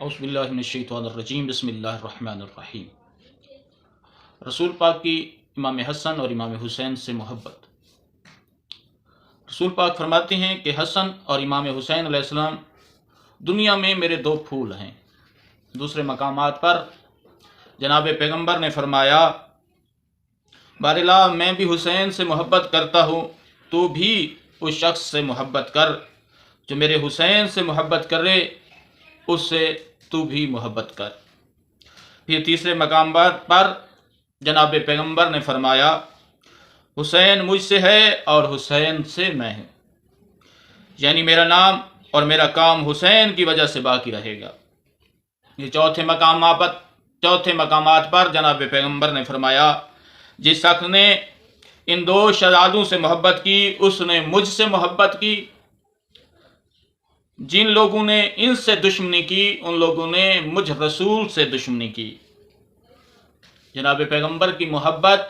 اعوذ باللہ من الشیطان الرجیم بسم اللہ الرحمن الرحیم۔ رسول پاک کی امام حسن اور امام حسین سے محبت۔ رسول پاک فرماتے ہیں کہ حسن اور امام حسین علیہ السلام دنیا میں میرے دو پھول ہیں۔ دوسرے مقامات پر جناب پیغمبر نے فرمایا، باراللہ میں بھی حسین سے محبت کرتا ہوں، تو بھی اس شخص سے محبت کر جو میرے حسین سے محبت کرے، اس سے تو بھی محبت کر۔ پھر تیسرے مقام پر جناب پیغمبر نے فرمایا، حسین مجھ سے ہے اور حسین سے میں ہوں، یعنی میرا نام اور میرا کام حسین کی وجہ سے باقی رہے گا۔ یہ چوتھے مقامات پر جناب پیغمبر نے فرمایا، جس شخص نے ان دو شہزادوں سے محبت کی اس نے مجھ سے محبت کی، جن لوگوں نے ان سے دشمنی کی ان لوگوں نے مجھ رسول سے دشمنی کی۔ جناب پیغمبر کی محبت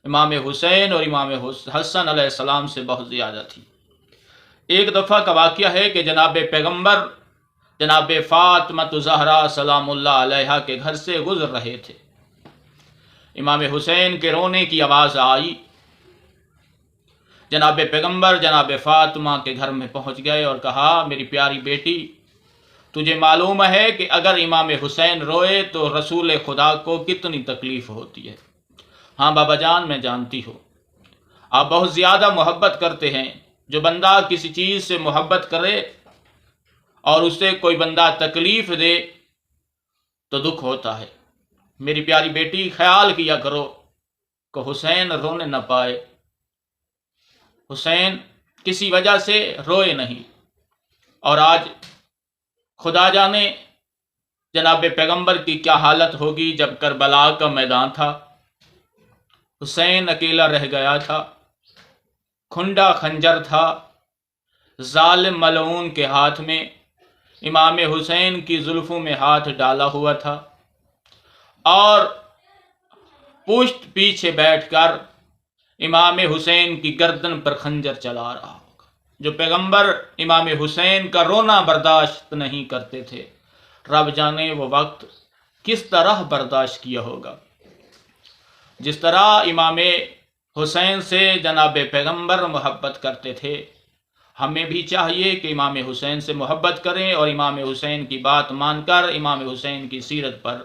امام حسین اور امام حسن علیہ السلام سے بہت زیادہ تھی۔ ایک دفعہ کا واقعہ ہے کہ جناب پیغمبر جناب فاطمہ زہرا سلام اللہ علیہا کے گھر سے گزر رہے تھے۔ امام حسین کے رونے کی آواز آئی۔ جناب پیغمبر جناب فاطمہ کے گھر میں پہنچ گئے اور کہا، میری پیاری بیٹی، تجھے معلوم ہے کہ اگر امام حسین روئے تو رسول خدا کو کتنی تکلیف ہوتی ہے؟ ہاں بابا جان، میں جانتی ہوں، آپ بہت زیادہ محبت کرتے ہیں۔ جو بندہ کسی چیز سے محبت کرے اور اسے کوئی بندہ تکلیف دے تو دکھ ہوتا ہے۔ میری پیاری بیٹی، خیال کیا کرو کہ حسین رونے نہ پائے، حسین کسی وجہ سے روئے نہیں۔ اور آج خدا جانے جناب پیغمبر کی کیا حالت ہوگی جب کربلا کا میدان تھا، حسین اکیلا رہ گیا تھا، کھنڈا خنجر تھا ظالم ملعون کے ہاتھ میں، امام حسین کی زلفوں میں ہاتھ ڈالا ہوا تھا اور پشت پیچھے بیٹھ کر امام حسین کی گردن پر خنجر چلا رہا ہوگا۔ جو پیغمبر امام حسین کا رونا برداشت نہیں کرتے تھے، رب جانے وہ وقت کس طرح برداشت کیا ہوگا۔ جس طرح امام حسین سے جناب پیغمبر محبت کرتے تھے، ہمیں بھی چاہیے کہ امام حسین سے محبت کریں اور امام حسین کی بات مان کر امام حسین کی سیرت پر